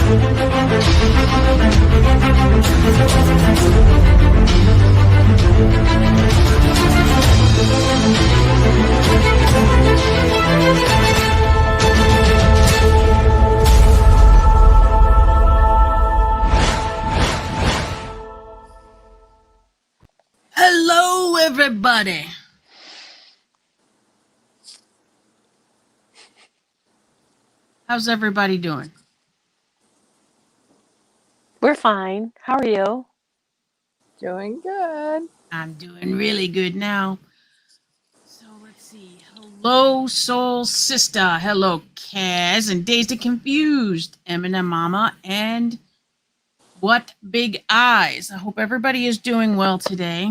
Hello, everybody. How's everybody doing? We're fine. How are you? Doing good. I'm doing really good now. So let's see. Hello, Soul Sister. Hello, Kaz and Dazed and Confused. Eminem Mama and What Big Eyes. I hope everybody is doing well today.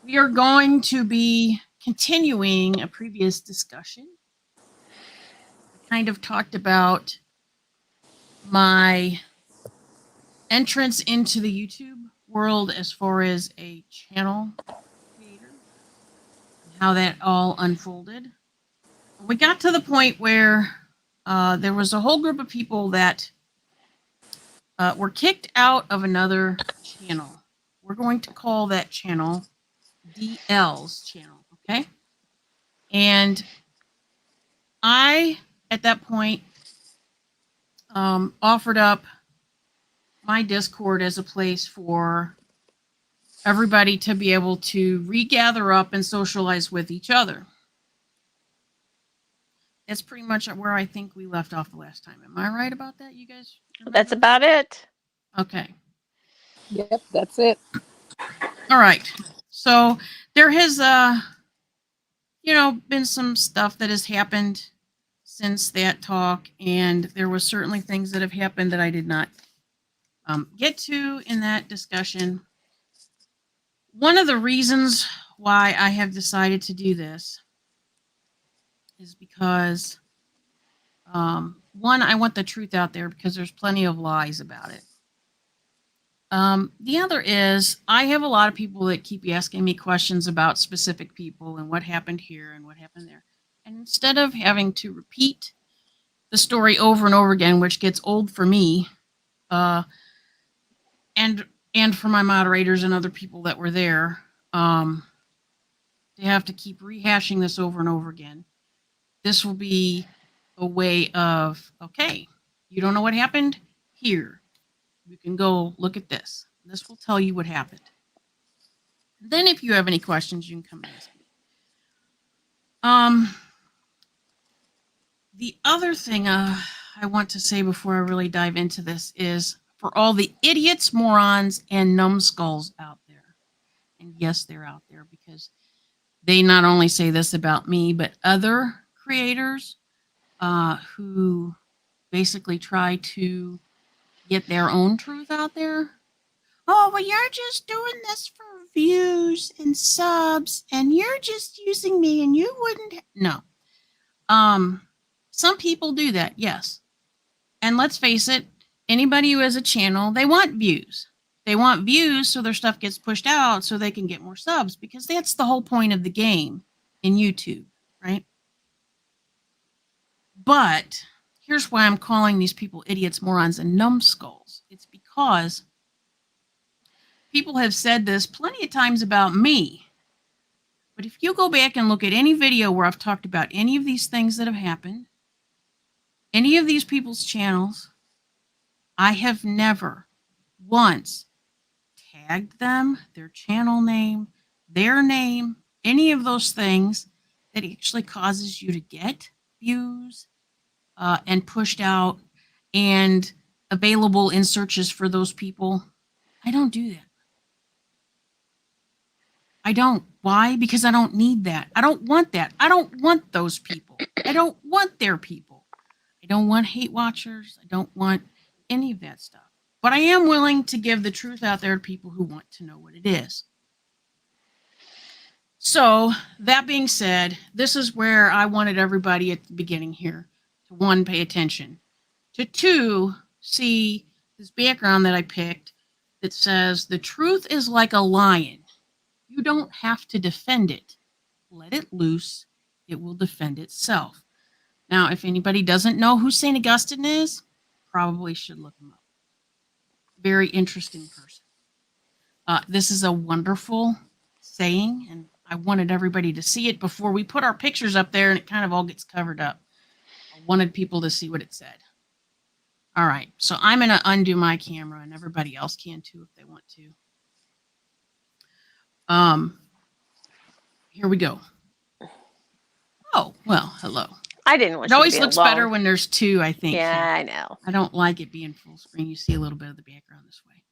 We are going to be continuing a previous discussion. I kind of talked about my entrance into the YouTube world as far as a channel creator, how that all unfolded. We got to the point where there was a whole group of people that were kicked out of another channel. We're going to call that channel DL's channel, okay? And I, at that point, offered up my Discord as a place for everybody to be able to regather up and socialize with each other. That's pretty much where I think we left off the last time. Am I right about that, you guys? Remember? That's about it. Okay. Yep, that's it. All right. So there has, been some stuff that has happened since that talk, and there was certainly things that have happened that I did not get to in that discussion. One of the reasons why I have decided to do this is because, one, I want the truth out there because there's plenty of lies about it. The other is I have a lot of people that keep asking me questions about specific people and what happened here and what happened there. And instead of having to repeat the story over and over again, which gets old for me, and for my moderators and other people that were there, they have to keep rehashing this over and over again. This will be a way of, okay, you don't know what happened? Here, you can go look at this. This will tell you what happened. Then if you have any questions, you can come and ask me. The other thing I want to say before I really dive into this is for all the idiots, morons, and numbskulls out there, and yes, they're out there because they not only say this about me, but other creators who basically try to get their own truth out there. Oh, well, you're just doing this for views and subs, and you're just using me, and you wouldn't. No. Some people do that, yes. And let's face it, anybody who has a channel, they want views. They want views so their stuff gets pushed out so they can get more subs, because that's the whole point of the game in YouTube, right? But here's why I'm calling these people idiots, morons, and numbskulls. It's because people have said this plenty of times about me. But if you go back and look at any video where I've talked about any of these things that have happened, any of these people's channels, I have never once tagged them, their channel name, their name, any of those things that actually causes you to get views and pushed out and available in searches for those people. I don't do that. I don't. Why? Because I don't need that. I don't want that. I don't want those people. I don't want their people. I don't want hate watchers. I don't want any of that stuff. But I am willing to give the truth out there to people who want to know what it is. So that being said, this is where I wanted everybody at the beginning here to, one, pay attention, to two, see this background that I picked that says the truth is like a lion. You don't have to defend it. Let it loose. It will defend itself. Now, if anybody doesn't know who St. Augustine is, probably should look him up. Very interesting person. This is a wonderful saying, and I wanted everybody to see it before we put our pictures up there and it kind of all gets covered up. I wanted people to see what it said. All right, so I'm going to undo my camera, and everybody else can too if they want to. Here we go. Oh, well, hello. I didn't want It you always to be looks alone. better when there's two, I think. Yeah, I know. I don't like it being full screen. You see a little bit of the background this way.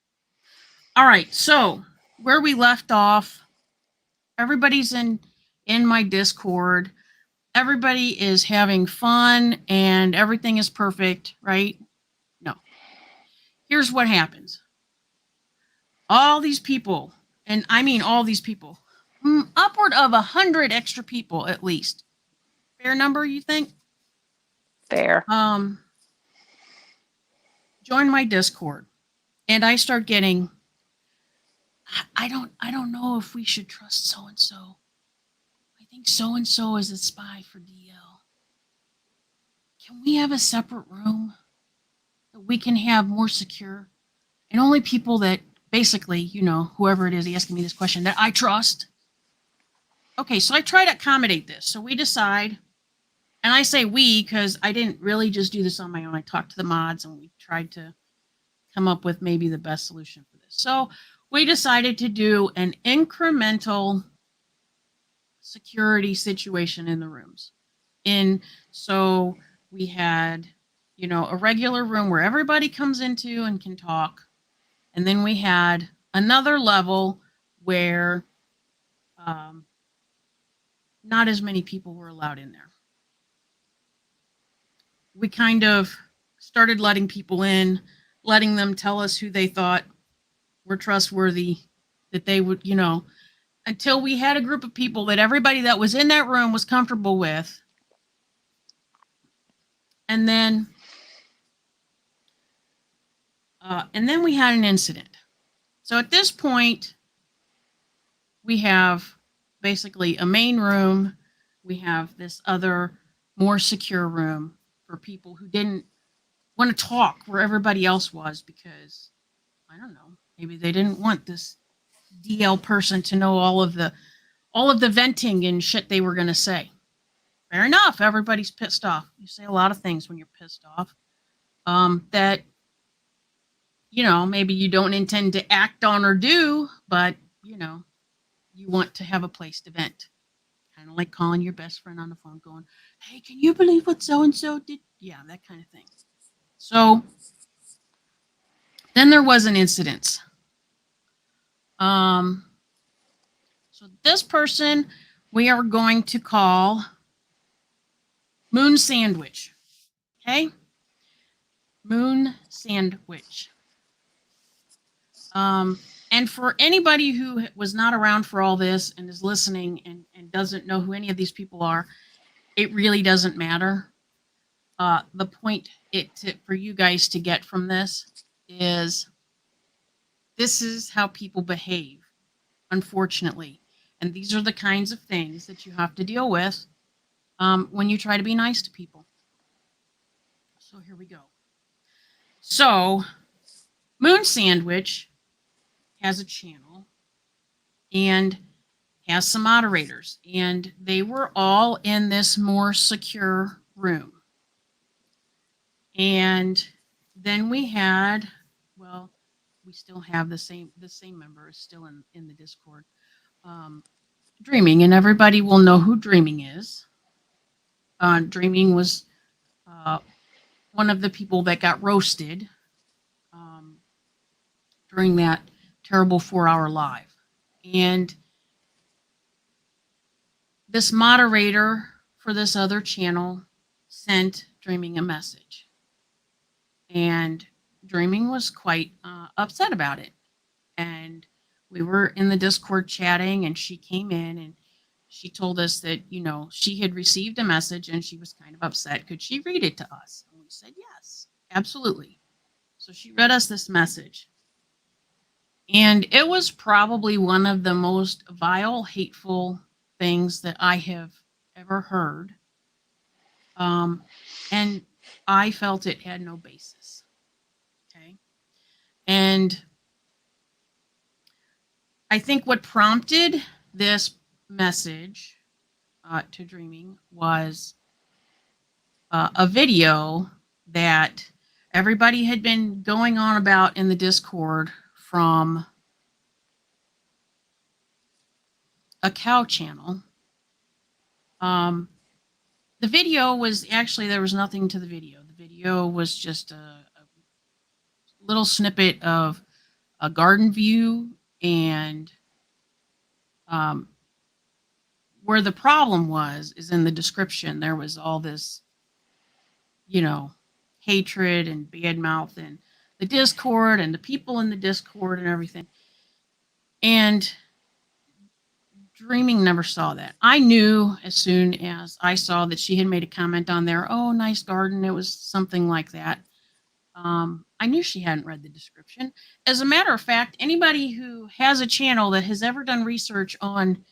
All right, so where we left off, everybody's in my Discord. Everybody is having fun and everything is perfect, right? No. Here's what happens. All these people, and I mean all these people, upward of 100 extra people at least. Fair number, you think? Fair. Join my Discord, and I start getting, I don't know if we should trust so and so. I think so and so is a spy for DL. Can we have a separate room that we can have more secure, and only people that basically, you know, whoever it is asking me this question that I trust? Okay, so I try to accommodate this. So we decide, and I say we because I didn't really just do this on my own. I talked to the mods and we tried to come up with maybe the best solution for this. So we decided to do an incremental security situation in the rooms. So we had, you know, a regular room where everybody comes into and can talk. And then we had another level where not as many people were allowed in there. We kind of started letting people in, letting them tell us who they thought were trustworthy, that they would, you know, until we had a group of people that everybody that was in that room was comfortable with. And then we had an incident. So at this point, we have basically a main room. We have this other more secure room for people who didn't want to talk where everybody else was because, I don't know, maybe they didn't want this DL person to know all of the venting and shit they were going to say. Fair enough. Everybody's pissed off. You say a lot of things when you're pissed off that, you know, maybe you don't intend to act on or do, but, you know, you want to have a place to vent. Kind of like calling your best friend on the phone going, hey, can you believe what so-and-so did? Yeah, that kind of thing. So then there was an incident. So this person we are going to call Moon Sandwich. Okay? Moon Sandwich. And for anybody who was not around for all this and is listening and doesn't know who any of these people are, it really doesn't matter. The point for you guys to get from this is how people behave, unfortunately. And these are the kinds of things that you have to deal with when you try to be nice to people. So here we go. So Moon Sandwich has a channel and has some moderators, and they were all in this more secure room. And then we had, well, we still have the same member is still in the Discord, Dreaming, and everybody will know who Dreaming is. Dreaming was one of the people that got roasted during that terrible 4-hour live. And this moderator for this other channel sent Dreaming a message. And Dreaming was quite upset about it. And we were in the Discord chatting, and she came in and she told us that, you know, she had received a message and she was kind of upset. Could she read it to us? And we said, yes, absolutely. So she read us this message. And it was probably one of the most vile, hateful things that I have ever heard. And I felt it had no basis. And I think what prompted this message to Dreaming was a video that everybody had been going on about in the Discord from a cow channel. The video was actually, there was nothing to the video. The video was just a little snippet of a garden view, and where the problem was is in the description. There was all this, you know, hatred and bad mouth and the Discord and the people in the Discord and everything. And Dreaming never saw that. I knew as soon as I saw that she had made a comment on there, oh, nice garden. It was something like that. I knew she hadn't read the description. As a matter of fact, anybody who has a channel that has ever done research on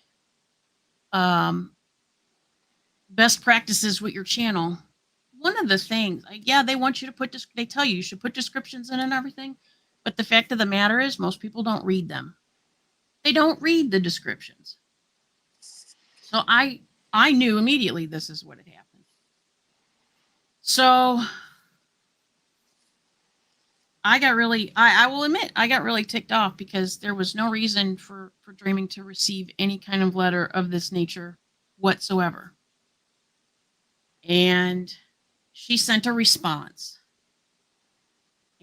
best practices with your channel, one of the things, yeah, they want you to put, they tell you should put descriptions in and everything, but the fact of the matter is most people don't read them. They don't read the descriptions. So I knew immediately this is what had happened. So I got really, I will admit, I got really ticked off because there was no reason for Dreaming to receive any kind of letter of this nature whatsoever. And she sent a response.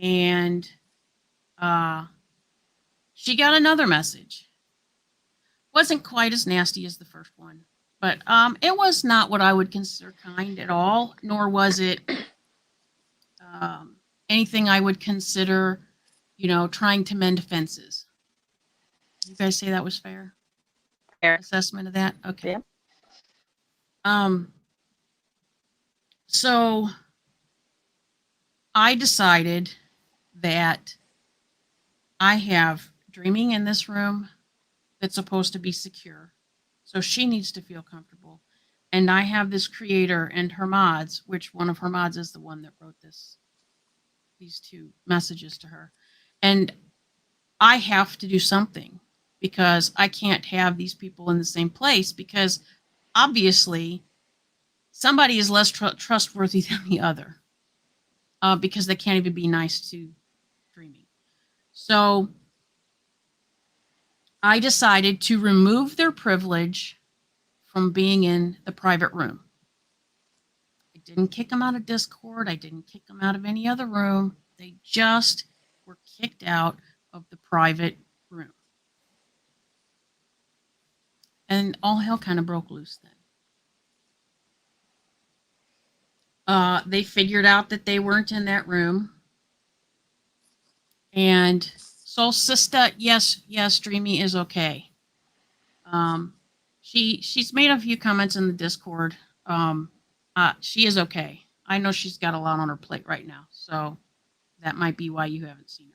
And she got another message. Wasn't quite as nasty as the first one, but it was not what I would consider kind at all, nor was it anything I would consider, you know, trying to mend fences. You guys say that was fair? Fair Assessment of that? Okay. Yeah. So I decided that I have Dreaming in this room that's supposed to be secure. So she needs to feel comfortable. And I have this creator and her mods, which one of her mods is the one that wrote these two messages to her. And I have to do something because I can't have these people in the same place, because obviously somebody is less trustworthy than the other because they can't even be nice to Dreaming. So I decided to remove their privilege from being in the private room. I didn't kick them out of Discord. I didn't kick them out of any other room. They just were kicked out of the private room. And all hell kind of broke loose then. They figured out that they weren't in that room. And Soul Sister, yes, Dreamy is okay. She's made a few comments in the Discord. She is okay. I know she's got a lot on her plate right now, so that might be why you haven't seen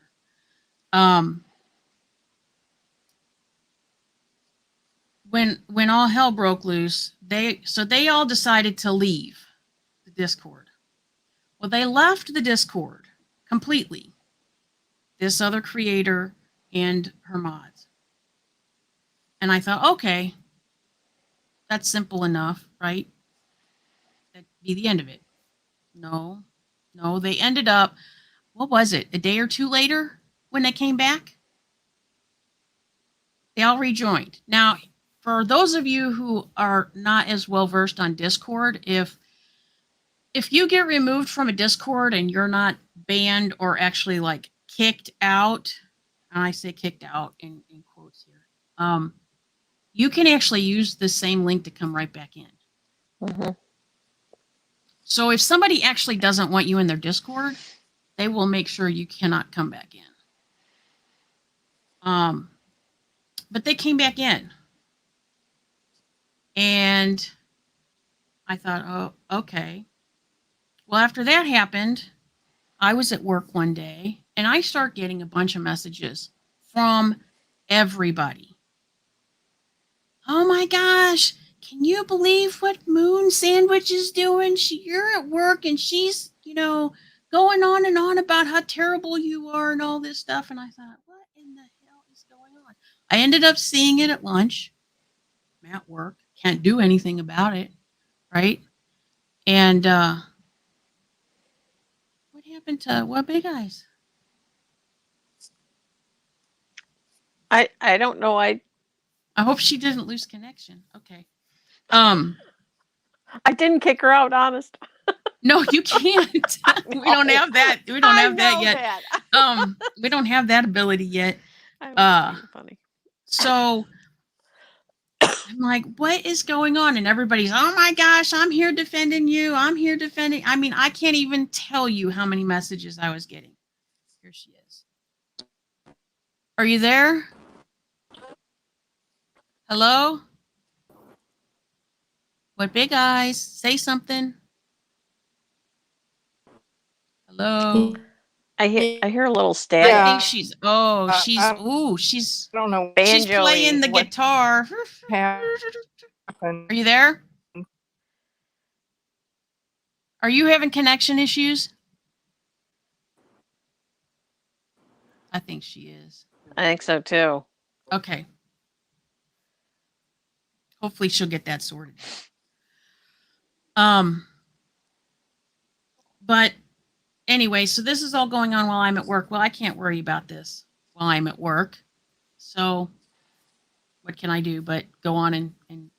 her. When all hell broke loose, they all decided to leave the Discord. Well, they left the Discord completely. This other creator and her mods. And I thought, okay, that's simple enough, right? That'd be the end of it. No, they ended up, what was it, a day or two later when they came back? They all rejoined. Now, for those of you who are not as well versed on Discord, if you get removed from a Discord and you're not banned or actually like kicked out, and I say kicked out in quotes here, you can actually use the same link to come right back in. Mm-hmm. So if somebody actually doesn't want you in their Discord, they will make sure you cannot come back in. But they came back in. And I thought, oh, okay. Well, after that happened, I was at work one day and I start getting a bunch of messages from everybody. Oh my gosh, can you believe what Moon Sandwich is doing? You're at work and she's, you know, going on and on about how terrible you are and all this stuff. And I thought, what in the hell is going on? I ended up seeing it at lunch. I'm at work. Can't do anything about it. Right? And what happened to what Big Eyes? I don't know. I hope she didn't lose connection. Okay. didn't kick her out, honest. No, you can't. We don't have that. We don't have that yet. That. We don't have that ability yet. I was being funny. So I'm like, what is going on? And everybody's, oh my gosh, I'm here defending you. I'm here defending. I mean, I can't even tell you how many messages I was getting. Here she is. Are you there? Hello? What Big Eyes? Say something. Hello? I hear a little static. Yeah. I think she's she's I don't know. she's playing the guitar. Happened. Are you there? Are you having connection issues? I think she is. I think so too. Okay. Hopefully she'll get that sorted. But anyway, so this is all going on while I'm at work. Well, I can't worry about this while I'm at work. So what can I do but go on and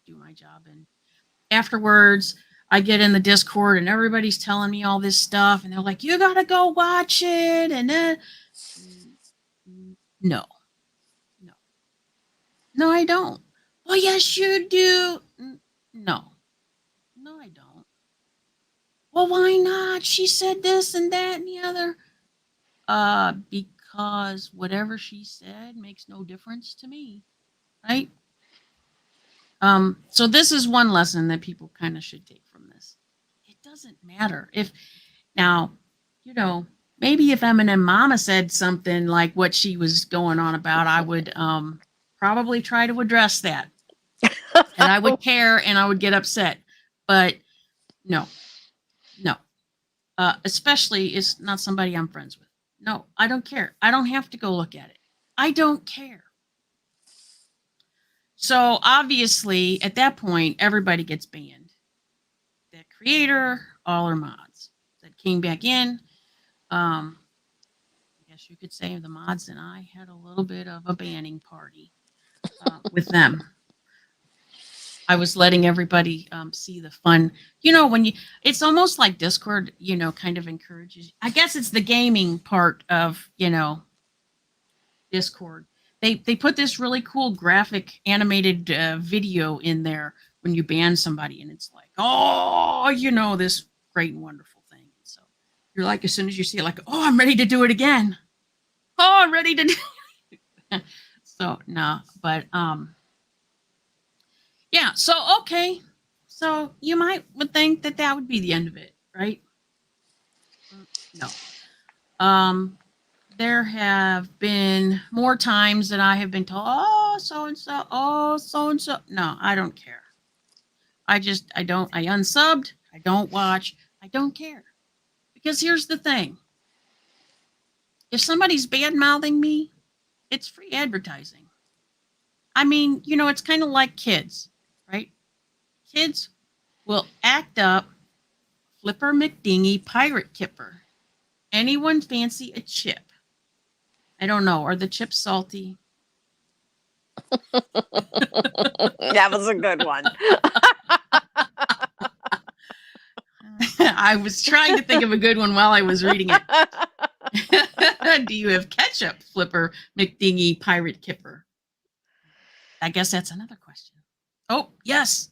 do my job? And afterwards, I get in the Discord and everybody's telling me all this stuff. And they're like, you got to go watch it. And then, no, I don't. Well, yes, you do. No, I don't. Well, why not? She said this and that and the other. Because whatever she said makes no difference to me, right? So this is one lesson that people kind of should take from this. It doesn't matter if now, maybe if Eminem Mama said something like what she was going on about, I would probably try to address that, and I would care and I would get upset, but no. Especially it's not somebody I'm friends with. No, I don't care. I don't have to go look at it. I don't care. So obviously, at that point, everybody gets banned. The creator, all her mods that came back in. I guess you could say the mods and I had a little bit of a banning party with them. I was letting everybody see the fun. It's almost like Discord, kind of encourages. I guess it's the gaming part of, Discord. They put this really cool graphic animated video in there when you ban somebody, and it's like, oh, this great and wonderful thing. And so you're like, as soon as you see it, like, oh, I'm ready to do it again. Oh, I'm ready to do it. So no, but yeah, so okay. So you would think that would be the end of it, right? No. There have been more times that I have been told, oh, so-and-so, oh, so-and-so. No, I don't care. I unsubbed, I don't watch, I don't care. Because here's the thing. If somebody's bad-mouthing me, it's free advertising. I mean, it's kind of like kids, right? Kids will act up, Flipper McDingy, Pirate Kipper. Anyone fancy a chip? I don't know. Are the chips salty? That was a good one. I was trying to think of a good one while I was reading it. Do you have ketchup, Flipper McDingy, Pirate Kipper? I guess that's another question. Oh, yes.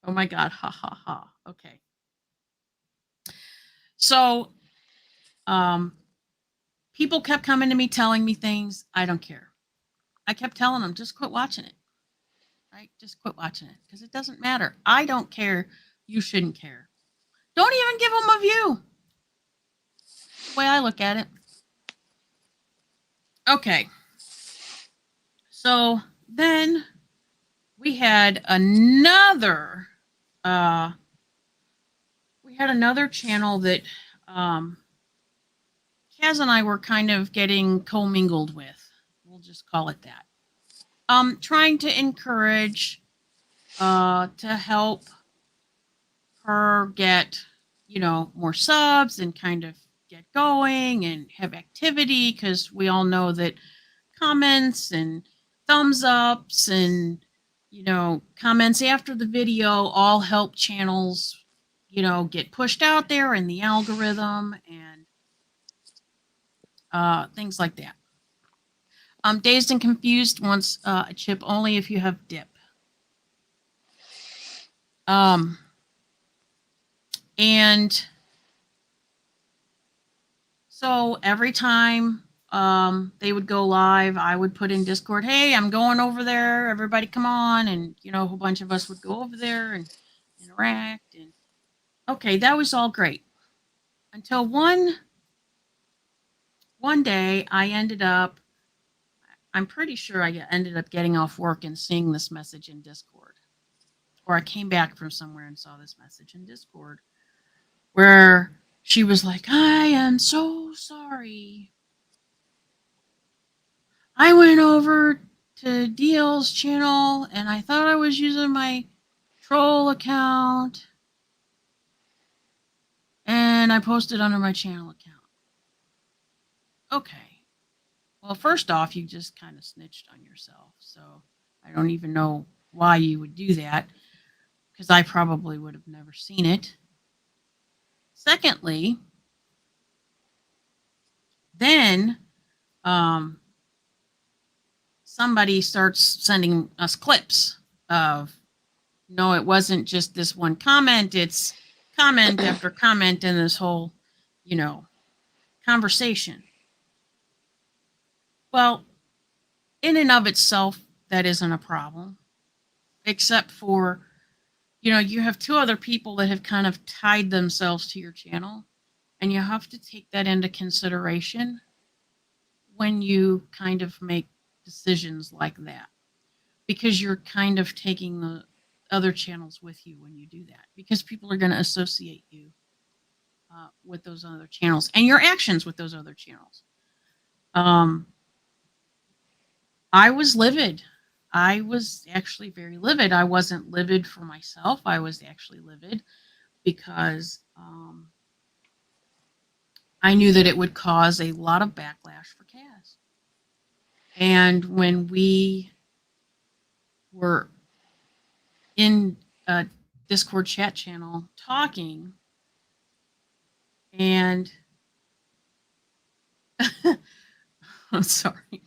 Oh my God. Ha ha ha. Okay. So, people kept coming to me telling me things. I don't care. I kept telling them, just quit watching it. Right? Just quit watching it because it doesn't matter. I don't care. You shouldn't care. Don't even give them a view. That's the way I look at it. Okay. So then we had another channel that Kaz and I were kind of getting commingled with. We'll just call it that. Trying to encourage, to help her get, more subs and kind of get going and have activity, because we all know that comments and thumbs ups and, comments after the video all help channels, get pushed out there in the algorithm and things like that. Dazed and Confused wants a chip only if you have dip. And so every time they would go live, I would put in Discord, hey, I'm going over there. Everybody come on. And, a whole bunch of us would go over there and interact. And okay, that was all great. Until one day I ended up, I'm pretty sure I ended up getting off work and seeing this message in Discord. Or I came back from somewhere and saw this message in Discord where she was like, I am so sorry. I went over to DL's channel and I thought I was using my troll account and I posted under my channel account. Okay. Well, first off, you just kind of snitched on yourself. So I don't even know why you would do that, because I probably would have never seen it. Secondly, then somebody starts sending us clips of, no, it wasn't just this one comment, it's comment after comment in this whole, conversation. Well, in and of itself, that isn't a problem, except for, you have two other people that have kind of tied themselves to your channel, and you have to take that into consideration when you kind of make decisions like that, because you're kind of taking the other channels with you when you do that, because people are going to associate you with those other channels and your actions with those other channels. I was livid. I was actually very livid. I wasn't livid for myself. I was actually livid because I knew that it would cause a lot of backlash for Kaz. And when we were in a Discord chat channel talking, and I'm sorry,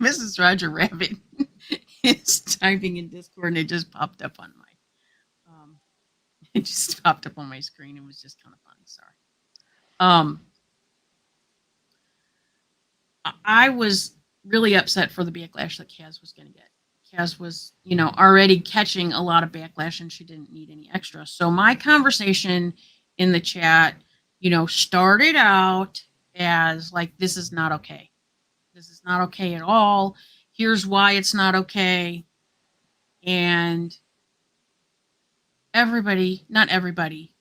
Mrs. Roger Rabbit is typing in Discord, and it just popped up on it just popped up on my screen. It was just kind of funny. Sorry. I was really upset for the backlash that Kaz was going to get. Kaz was, already catching a lot of backlash, and she didn't need any extra. So my conversation in the chat, started out as like, this is not okay. This is not okay at all. Here's why it's not okay. And everybody, not everybody,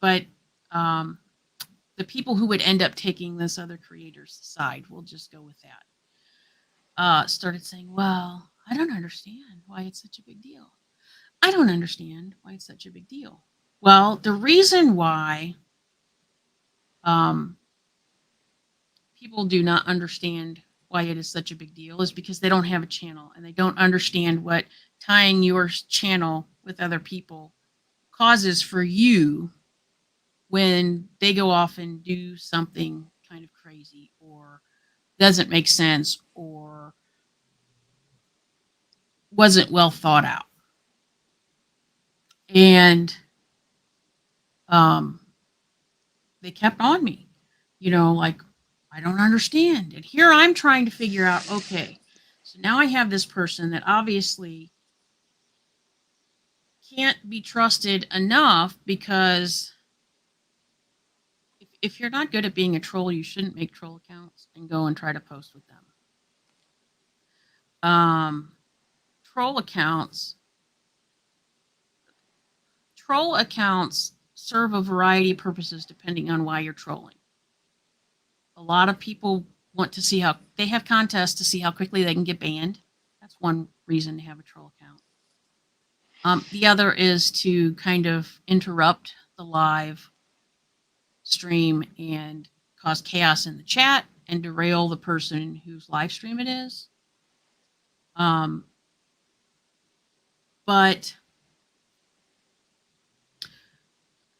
but the people who would end up taking this other creator's side, we'll just go with that, started saying, well, I don't understand why it's such a big deal. I don't understand why it's such a big deal. Well, the reason why people do not understand why it is such a big deal is because they don't have a channel, and they don't understand what tying your channel with other people causes for you when they go off and do something kind of crazy or doesn't make sense or wasn't well thought out. And they kept on me, like, I don't understand. And here I'm trying to figure out, okay, so now I have this person that obviously can't be trusted enough, because if you're not good at being a troll, you shouldn't make troll accounts and go and try to post with them. Troll accounts serve a variety of purposes depending on why you're trolling. A lot of people want to see how they have contests to see how quickly they can get banned. That's one reason to have a troll account. The other is to kind of interrupt the live stream and cause chaos in the chat and derail the person whose live stream it is. But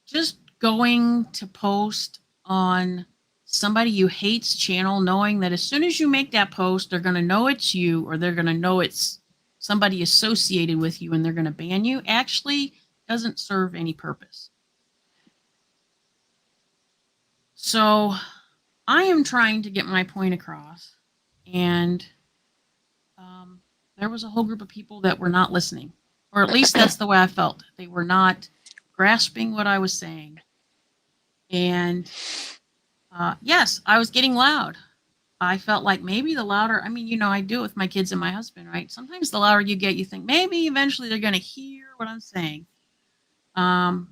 just going to post on somebody you hate's channel, knowing that as soon as you make that post, they're going to know it's you, or they're going to know it's somebody associated with you and they're going to ban you, actually doesn't serve any purpose. So I am trying to get my point across, and there was a whole group of people that were not listening, or at least that's the way I felt. They were not grasping what I was saying. And yes, I was getting loud. I felt like maybe the louder, I mean, you know, I do it with my kids and my husband, right? Sometimes the louder you get, you think maybe eventually they're going to hear what I'm saying. Plus,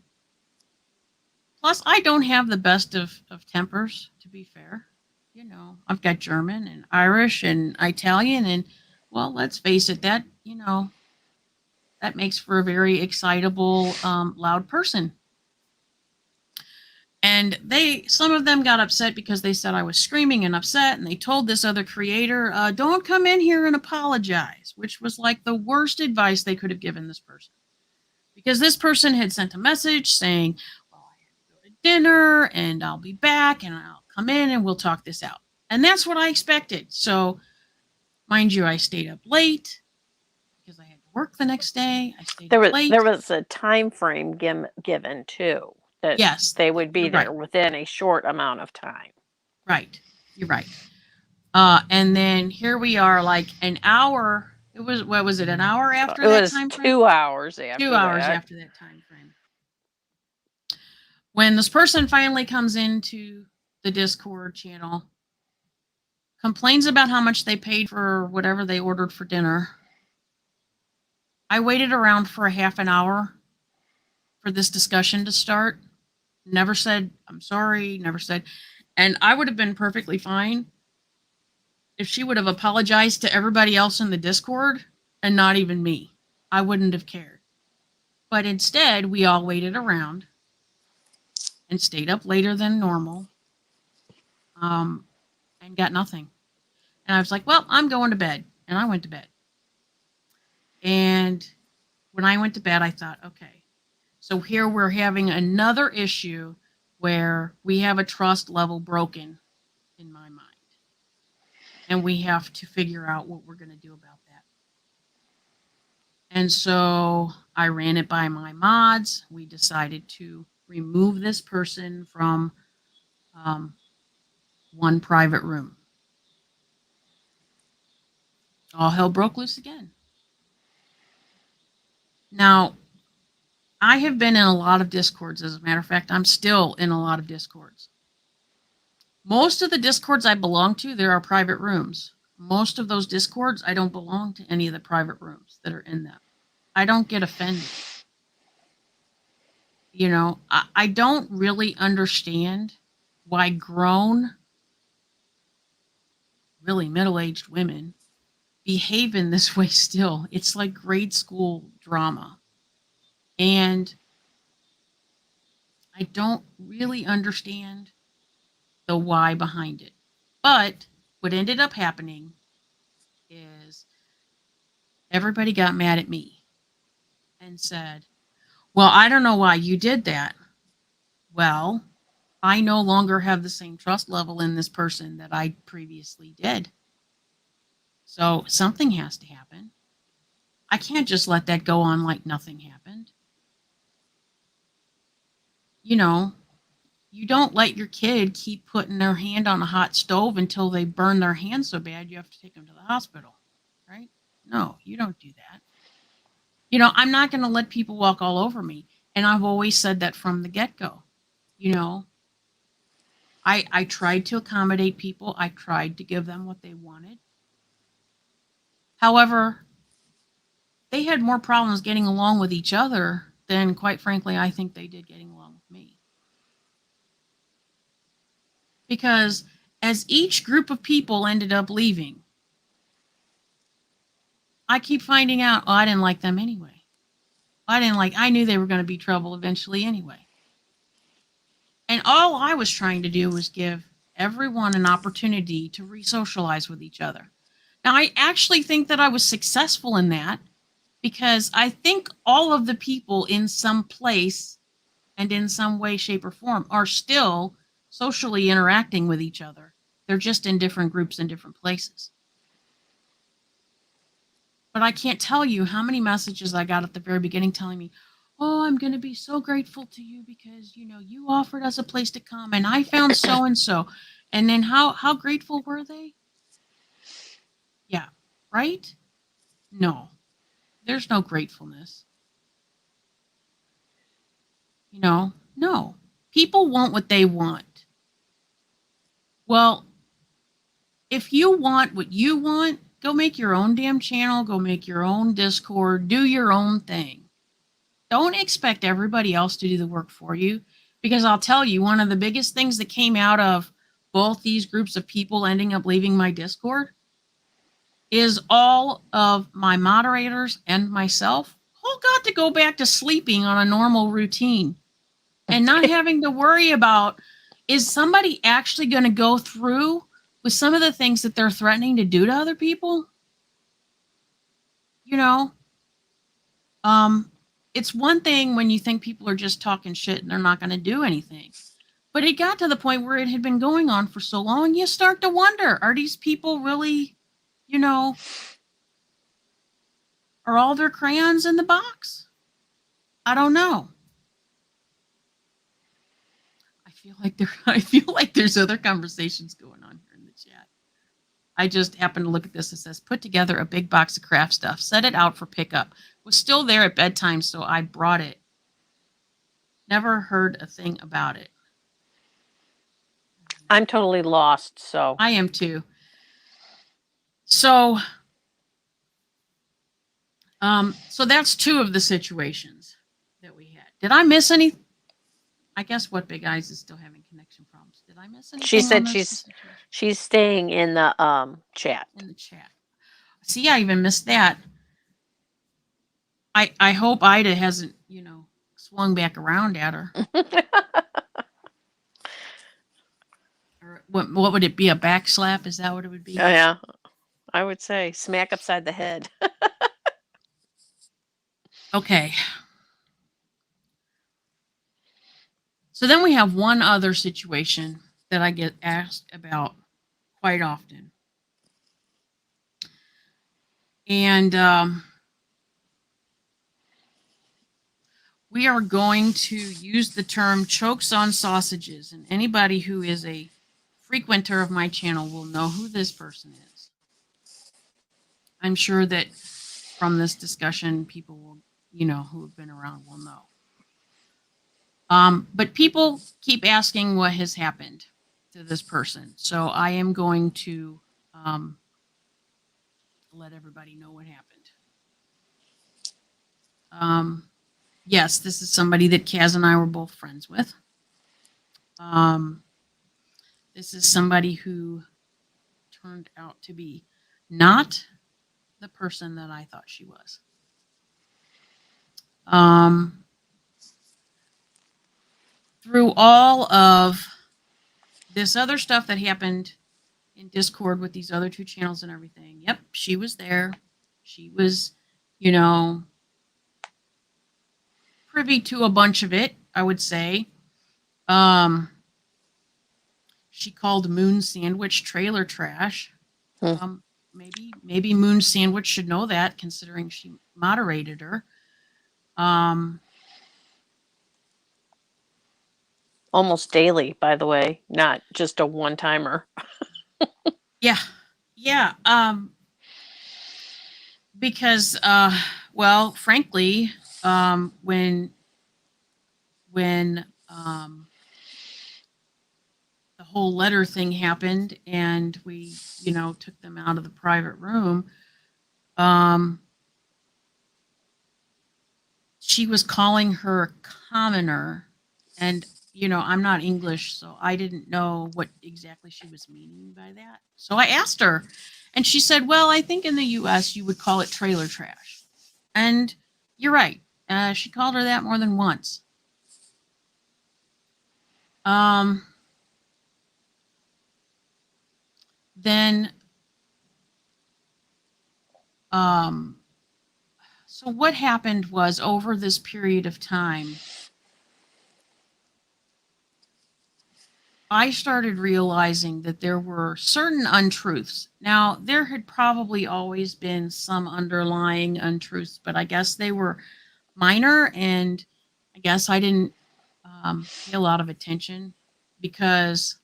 I don't have the best of tempers, to be fair. You know, I've got German and Irish and Italian, and, well, let's face it, that, you know, that makes for a very excitable, loud person. And some of them got upset because they said I was screaming and upset, and they told this other creator, don't come in here and apologize, which was like the worst advice they could have given this person. Because this person had sent a message saying, well, I have to go to dinner, and I'll be back, and I'll come in, and we'll talk this out. And that's what I expected. So, mind you, I stayed up late because I had to work the next day. I stayed up late. There was a time frame given too, that yes, they would be there right. within a short amount of time. Right. You're right. And then here we are, like an hour. It was, what was it, an hour after that time frame? 2 hours after 2 hours after that time frame. When this person finally comes into the Discord channel, complains about how much they paid for whatever they ordered for dinner. I waited around for a half an hour for this discussion to start. Never said, I'm sorry, never said. And I would have been perfectly fine if she would have apologized to everybody else in the Discord and not even me. I wouldn't have cared. But instead, we all waited around and stayed up later than normal, and got nothing. And I was like, well, I'm going to bed. And I went to bed. And when I went to bed, I thought, okay, so here we're having another issue where we have a trust level broken in my mind. And we have to figure out what we're going to do about that. And so I ran it by my mods. We decided to remove this person from one private room. All hell broke loose again. Now, I have been in a lot of Discords. As a matter of fact, I'm still in a lot of Discords. Most of the Discords I belong to, there are private rooms. Most of those Discords, I don't belong to any of the private rooms that are in them. I don't get offended. You know, I don't really understand why grown, really middle-aged women behave in this way still. It's like grade school drama. And I don't really understand the why behind it. But what ended up happening is everybody got mad at me and said, well, I don't know why you did that. Well, I no longer have the same trust level in this person that I previously did. So something has to happen. I can't just let that go on like nothing happened. You know, you don't let your kid keep putting their hand on a hot stove until they burn their hand so bad you have to take them to the hospital, right? No, you don't do that. You know, I'm not going to let people walk all over me. And I've always said that from the get-go. You know, I tried to accommodate people. I tried to give them what they wanted. However, they had more problems getting along with each other than, quite frankly, I think they did getting along with me. Because as each group of people ended up leaving, I keep finding out, oh, I didn't like them anyway. I knew they were going to be trouble eventually anyway. And all I was trying to do was give everyone an opportunity to re-socialize with each other. Now, I actually think that I was successful in that because I think all of the people in some place and in some way, shape, or form are still socially interacting with each other. They're just in different groups in different places. But I can't tell you how many messages I got at the very beginning telling me, oh, I'm going to be so grateful to you because, you offered us a place to come and I found so and so. And then how grateful were they? Yeah, right? No, there's no gratefulness. No. People want what they want. Well, if you want what you want, go make your own damn channel, go make your own Discord, do your own thing. Don't expect everybody else to do the work for you, because I'll tell you, one of the biggest things that came out of both these groups of people ending up leaving my Discord is all of my moderators and myself all got to go back to sleeping on a normal routine and not having to worry about, is somebody actually going to go through with some of the things that they're threatening to do to other people? It's one thing when you think people are just talking shit and they're not going to do anything. But it got to the point where it had been going on for so long, you start to wonder, are these people really, are all their crayons in the box? I don't know. I feel like there's other conversations going on here in the chat. I just happened to look at this. It says, put together a big box of craft stuff, set it out for pickup. It was still there at bedtime, so I brought it. Never heard a thing about it. I'm totally lost, so. I am too. So that's two of the situations that we had. Did I miss any? I guess What Big Eyes is still having connection problems. Did I miss anything? She said she's staying in the chat. In the chat. See, I even missed that. I hope Ida hasn't, swung back around at her. Or what would it be? A back slap? Is that what it would be? Oh, yeah. I would say smack upside the head. Okay. So then we have one other situation that I get asked about quite often. And we are going to use the term chokes on sausages. And anybody who is a frequenter of my channel will know who this person is. I'm sure that from this discussion, people will, who have been around will know. But people keep asking what has happened to this person. So I am going to let everybody know what happened. Yes, this is somebody that Kaz and I were both friends with. This is somebody who turned out to be not the person that I thought she was. Through all of this other stuff that happened in Discord with these other two channels and everything, yep, she was there. She was, privy to a bunch of it, I would say. She called Moon Sandwich trailer trash. Maybe Moon Sandwich should know that, considering she moderated her. Almost daily, by the way, not just a one-timer. Yeah. Because, well, frankly, when the whole letter thing happened and we, took them out of the private room, she was calling her a commoner, and I'm not English, so I didn't know what exactly she was meaning by that. So I asked her, and she said, "Well, I think in the U.S. you would call it trailer trash." And you're right. She called her that more than once. Um, then, um, so what happened was over this period of time, I started realizing that there were certain untruths. Now, there had probably always been some underlying untruths, but I guess they were minor, and I guess I didn't pay a lot of attention because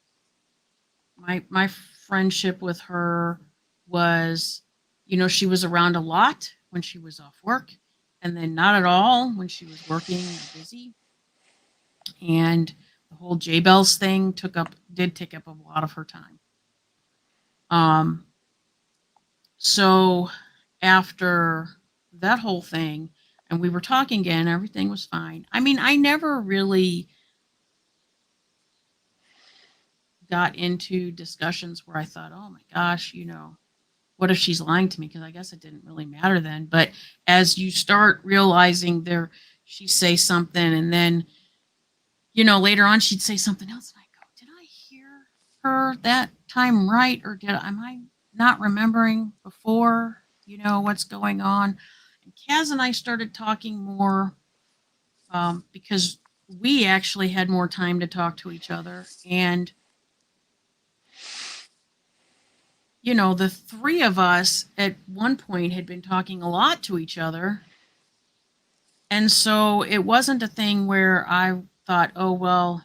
my friendship with her was, she was around a lot when she was off work, and then not at all when she was working and busy. And the whole J Bells thing did take up a lot of her time. Um, so after that whole thing, and we were talking again, everything was fine. I mean, I never really got into discussions where I thought, oh my gosh, what if she's lying to me? Because I guess it didn't really matter then. But as you start realizing she'd say something, and then, later on she'd say something else, and I go, did I hear her that time right, or am I not remembering before? What's going on? And Kaz and I started talking more because we actually had more time to talk to each other, and the three of us at one point had been talking a lot to each other. And so it wasn't a thing where I thought, oh, well,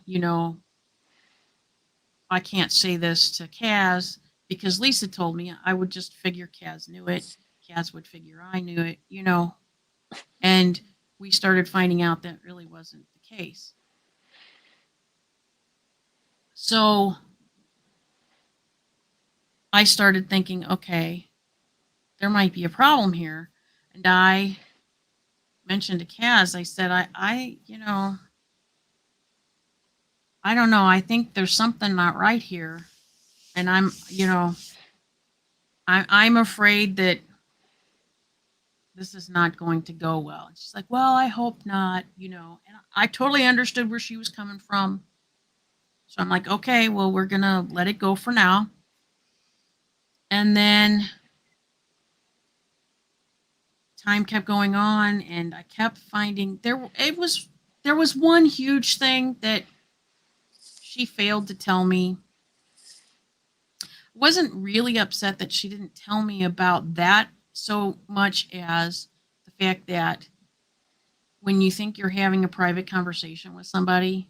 I can't say this to Kaz because Lisa told me. I would just figure Kaz knew it. Kaz would figure I knew it. And we started finding out that really wasn't the case. So I started thinking, okay, there might be a problem here. And I mentioned to Kaz, I said, I I don't know. I think there's something not right here. And I'm afraid that this is not going to go well. And she's like, well, I hope not. And I totally understood where she was coming from. So I'm like, okay, well, we're going to let it go for now. And then time kept going on, and I kept finding there was one huge thing that she failed to tell me. Wasn't really upset that she didn't tell me about that so much as the fact that when you think you're having a private conversation with somebody,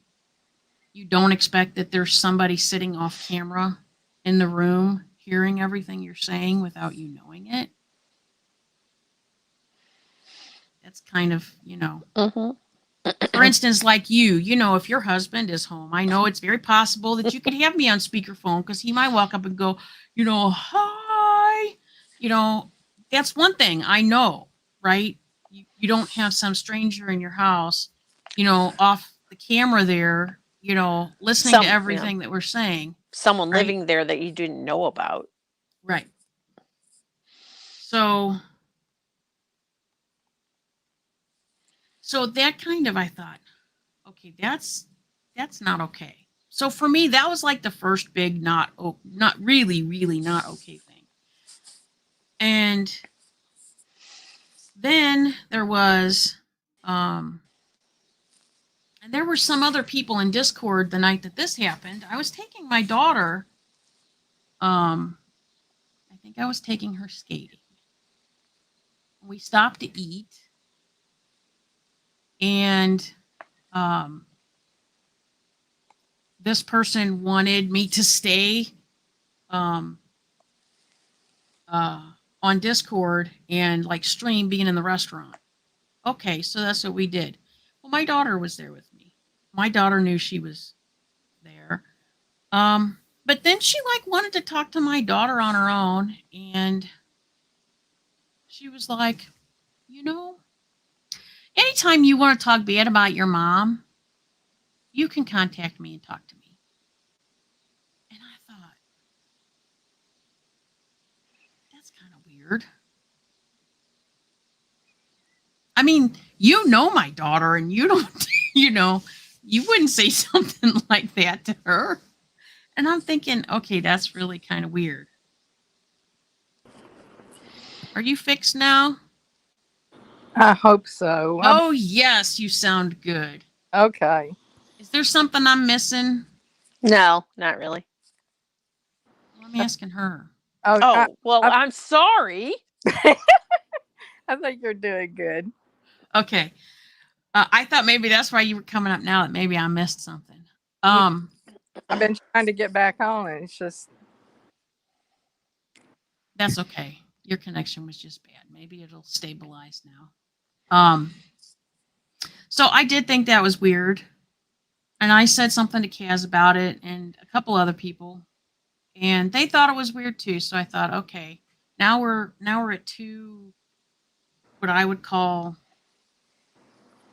you don't expect that there's somebody sitting off camera in the room hearing everything you're saying without you knowing it. That's kind of, Mm-hmm. for instance, like if your husband is home, I know it's very possible that you could have me on speakerphone because he might walk up and go, hi. That's one thing I know, right? You don't have some stranger in your house, off the camera there, listening to everything that we're saying. Someone right? living there that you didn't know about. Right. So that kind of, I thought, okay, that's not okay. So for me, that was like the first big not really, really not okay thing. And then there was, and there were some other people in Discord the night that this happened. I was taking my daughter, I think I was taking her skating. We stopped to eat, and this person wanted me to stay um, on Discord and like stream being in the restaurant. Okay, so that's what we did. Well, my daughter was there with me. My daughter knew she was there. But then she like wanted to talk to my daughter on her own, and she was like, anytime you want to talk bad about your mom, you can contact me and talk to me. And I thought, that's kind of weird. I mean, you know my daughter, and you don't, you wouldn't say something like that to her. And I'm thinking, okay, that's really kind of weird. Are you fixed now? I hope so. Oh, yes, you sound good. Okay. Is there something I'm missing? No, not really. Well, I'm asking her. Oh, Oh, well, I- I'm sorry. I think you're doing good. Okay. I thought maybe that's why you were coming up now, that maybe I missed something. I've been trying to get back on, and it's just That's okay. Your connection was just bad. Maybe it'll stabilize now. So I did think that was weird. And I said something to Kaz about it and a couple other people. And they thought it was weird too. So I thought, okay, now we're at two, what I would call,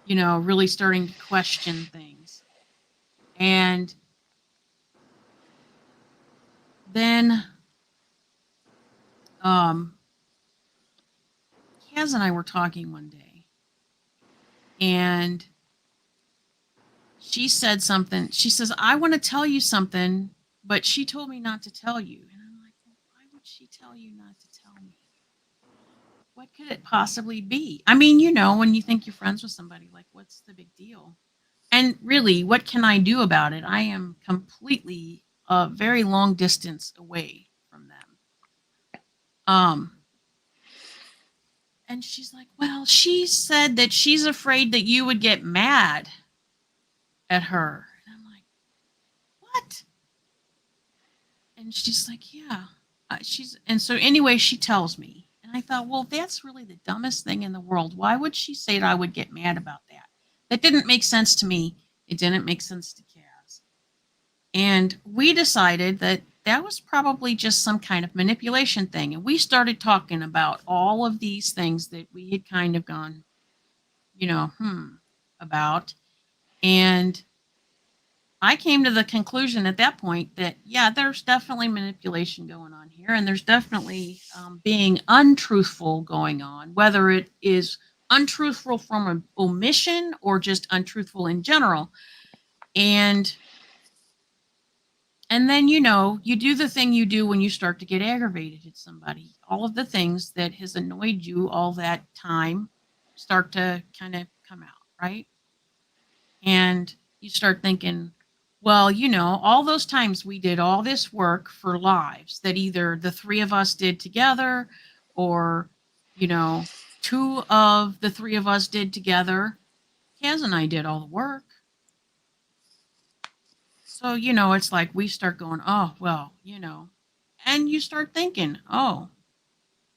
really starting to question things. And then Kaz and I were talking one day, and she said something. She says, I want to tell you something, but she told me not to tell you. And I'm like, well, why would she tell you not to tell me? What could it possibly be? I mean, when you think you're friends with somebody, like, what's the big deal? And really, what can I do about it? I am completely a very long distance away from them. And she's like, well, she said that she's afraid that you would get mad at her. And I'm like, what? And she's like, yeah. And so anyway, she tells me. And I thought, well, that's really the dumbest thing in the world. Why would she say that I would get mad about that? That didn't make sense to me. It didn't make sense to Kaz. And we decided that that was probably just some kind of manipulation thing. And we started talking about all of these things that we had kind of gone, about. And I came to the conclusion at that point that, yeah, there's definitely manipulation going on here. And there's definitely being untruthful going on, whether it is untruthful from an omission or just untruthful in general. And then, you do the thing you do when you start to get aggravated at somebody. All of the things that has annoyed you all that time start to kind of come out, right? And you start thinking, well, all those times we did all this work for lives that either the three of us did together or, two of the three of us did together. Kaz and I did all the work. So, it's like we start going, oh, well, and you start thinking, oh,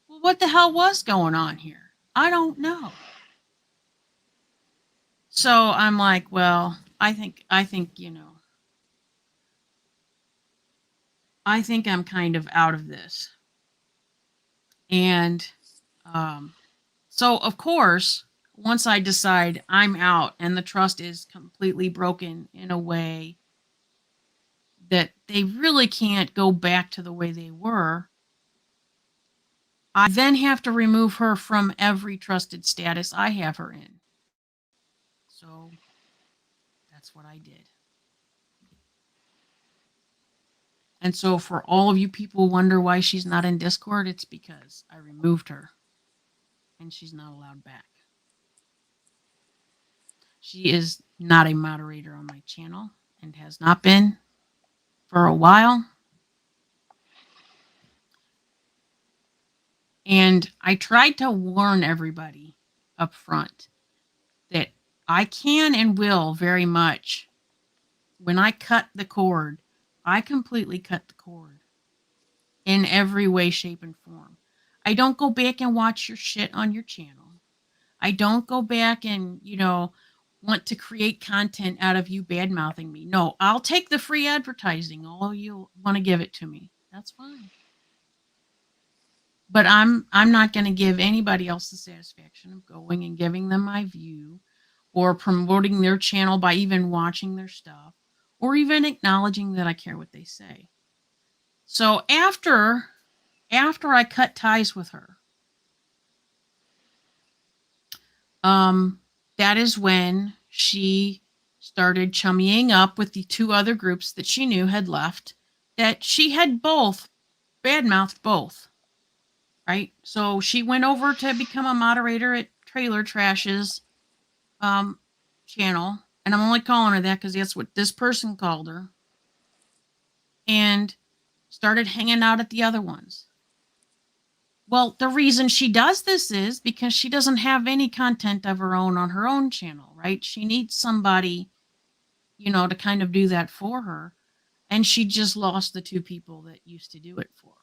well, what the hell was going on here? I don't know. So I'm like, well, I think, I think I'm kind of out of this. And so, of course, once I decide I'm out and the trust is completely broken in a way that they really can't go back to the way they were, I then have to remove her from every trusted status I have her in. So that's what I did. And so for all of you people who wonder why she's not in Discord, it's because I removed her and she's not allowed back. She is not a moderator on my channel and has not been for a while. And I tried to warn everybody up front that I can and will very much, when I cut the cord, I completely cut the cord in every way, shape, and form. I don't go back and watch your shit on your channel. I don't go back and, want to create content out of you bad mouthing me. No, I'll take the free advertising. All you want to give it to me. That's fine. But I'm not going to give anybody else the satisfaction of going and giving them my view or promoting their channel by even watching their stuff, or even acknowledging that I care what they say. So after I cut ties with her, that is when she started chummying up with the two other groups that she knew had left, that she had both badmouthed both. Right? So she went over to become a moderator at Trailer Trash's channel, and I'm only calling her that because that's what this person called her, and started hanging out at the other ones. Well, the reason she does this is because she doesn't have any content of her own on her own channel, right? She needs somebody, to kind of do that for her. And she just lost the two people that used to do it for her.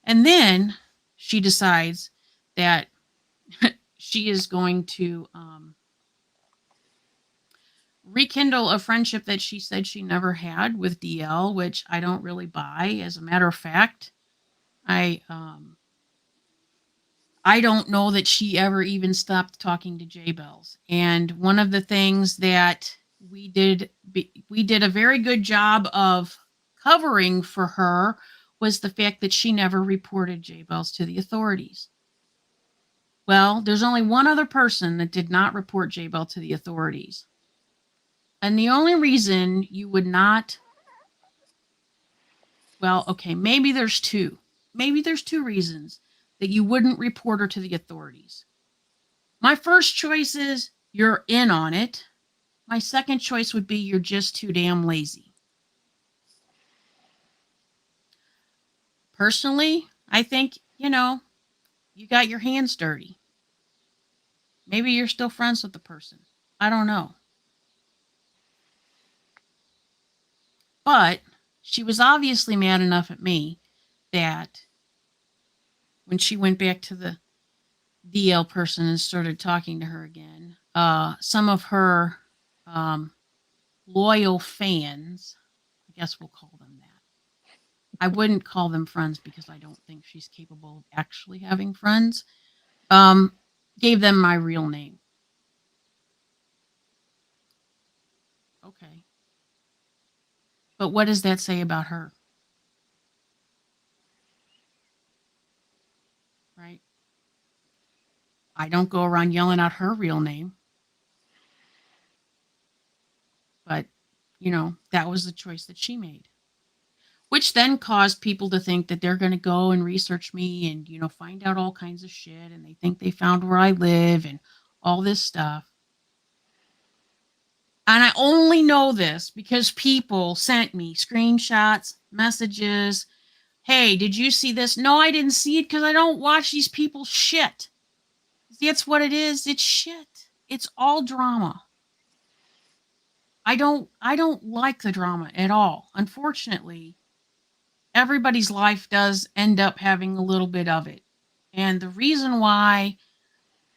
And then she decides that she is going to rekindle a friendship that she said she never had with DL, which I don't really buy. As a matter of fact, I don't know that she ever even stopped talking to J Bells. And one of the things that we did a very good job of covering for her was the fact that she never reported J Bells to the authorities. Well, there's only one other person that did not report J Bell to the authorities. And the only reason you would not, well, okay, maybe there's two. Maybe there's two reasons that you wouldn't report her to the authorities. My first choice is you're in on it. My second choice would be you're just too damn lazy. Personally, I think, you got your hands dirty. Maybe you're still friends with the person. I don't know. But she was obviously mad enough at me that when she went back to the DL person and started talking to her again, some of her loyal fans, I guess we'll call them that. I wouldn't call them friends because I don't think she's capable of actually having friends. Gave them my real name. Okay. But what does that say about her? Right? I don't go around yelling out her real name. But, that was the choice that she made. Which then caused people to think that they're going to go and research me and, find out all kinds of shit. And they think they found where I live and all this stuff. And I only know this because people sent me screenshots, messages. Hey, did you see this? No, I didn't see it because I don't watch these people's shit. That's what it is. It's shit. It's all drama. I don't like the drama at all. Unfortunately, everybody's life does end up having a little bit of it. And the reason why,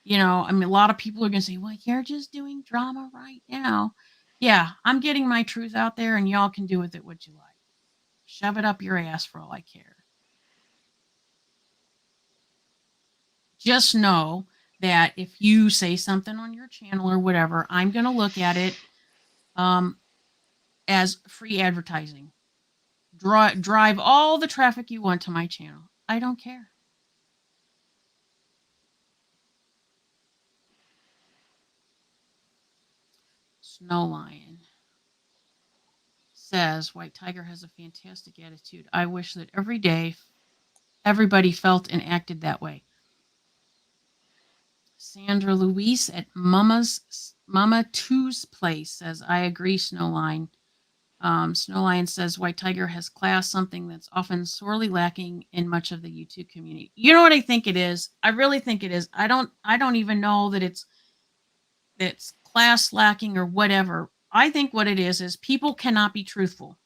a lot of people are going to say, well, you're just doing drama right now. Yeah, I'm getting my truth out there and y'all can do with it what you like. Shove it up your ass for all I care. Just know that if you say something on your channel or whatever, I'm going to look at it as free advertising. Drive all the traffic you want to my channel. I don't care. Snow Lion says WhiteTiger has a fantastic attitude. I wish that every day everybody felt and acted that way. Sandra Louise at Mama 2's Place says, I agree, Snowline. Snowline says WhiteTiger has class, something that's often sorely lacking in much of the YouTube community. You know what I think it is? I really think it is. I don't even know that it's class lacking or whatever. I think what it is people cannot be truthful.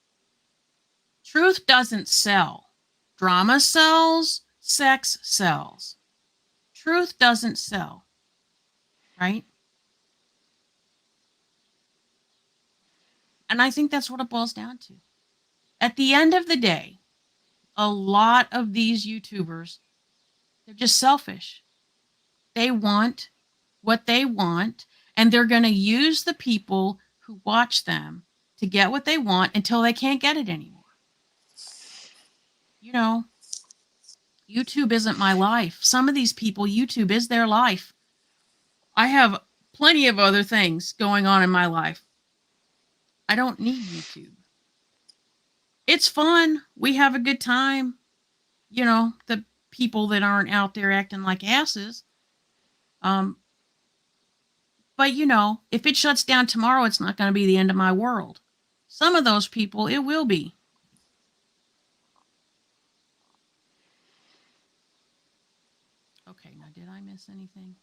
Truth doesn't sell. Drama sells, sex sells. Truth doesn't sell. Right? And I think that's what it boils down to. At the end of the day, a lot of these YouTubers They're just selfish. They want what they want, and they're going to use the people who watch them to get what they want until they can't get it anymore. You know, YouTube isn't my life. Some of these people, YouTube is their life. I have plenty of other things going on in my life. I don't need YouTube. It's fun. We have a good time. You know, the people that aren't out there acting like asses. But you know, if it shuts down tomorrow, it's not going to be the end of my world. Some of those people, it will be. Okay, now did I miss anything?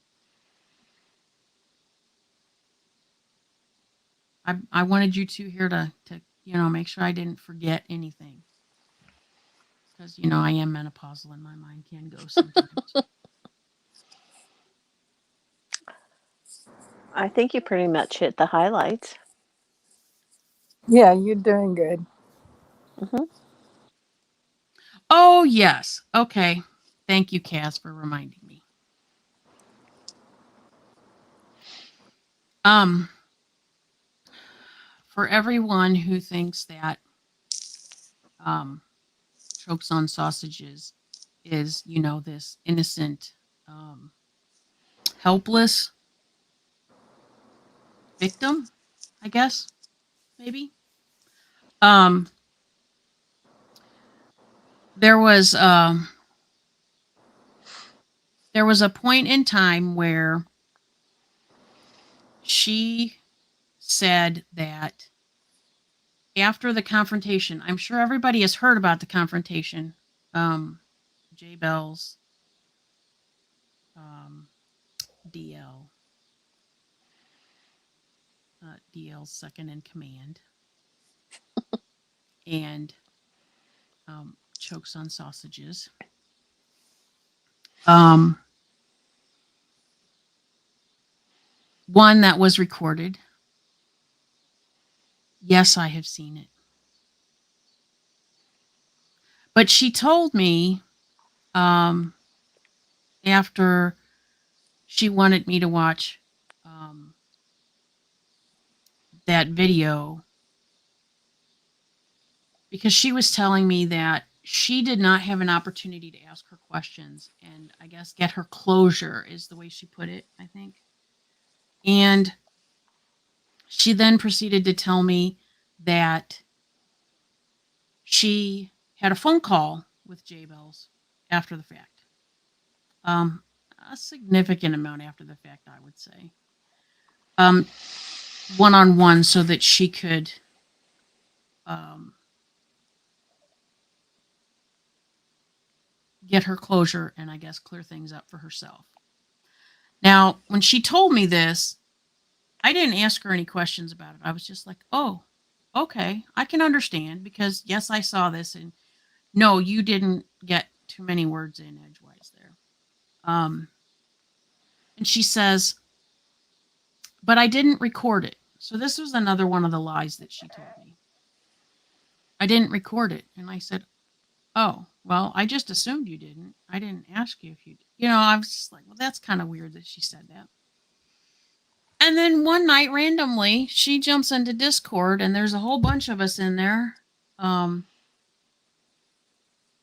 I wanted you two here to you know, make sure I didn't forget anything. Because, you know, I am menopausal and my mind can go sometimes. I think you pretty much hit the highlights. Yeah, you're doing good. Hmm. Oh, yes. Okay. Thank you, Cass, for reminding me. For everyone who thinks that chokes on sausages is, you know, this innocent, helpless victim, I guess, maybe. There was a point in time where she said that after the confrontation, I'm sure everybody has heard about the confrontation. J Bell's DL. DL's second in command. And chokes on sausages. One that was recorded. Yes, I have seen it. But she told me after she wanted me to watch that video, because she was telling me that she did not have an opportunity to ask her questions and I guess get her closure is the way she put it, I think. And she then proceeded to tell me that she had a phone call with J Bells after the fact. A significant amount after the fact, I would say. One-on-one so that she could get her closure and I guess clear things up for herself. Now, when she told me this, I didn't ask her any questions about it. I was just like, oh, okay, I can understand because yes, I saw this and no, you didn't get too many words in edgewise there. And she says, but I didn't record it. So this was another one of the lies that she told me. I didn't record it. And I said, oh, well, I just assumed you didn't. I didn't ask you if you did. You know, I was just like, well, that's kind of weird that she said that. And then one night, randomly, she jumps into Discord, and there's a whole bunch of us in there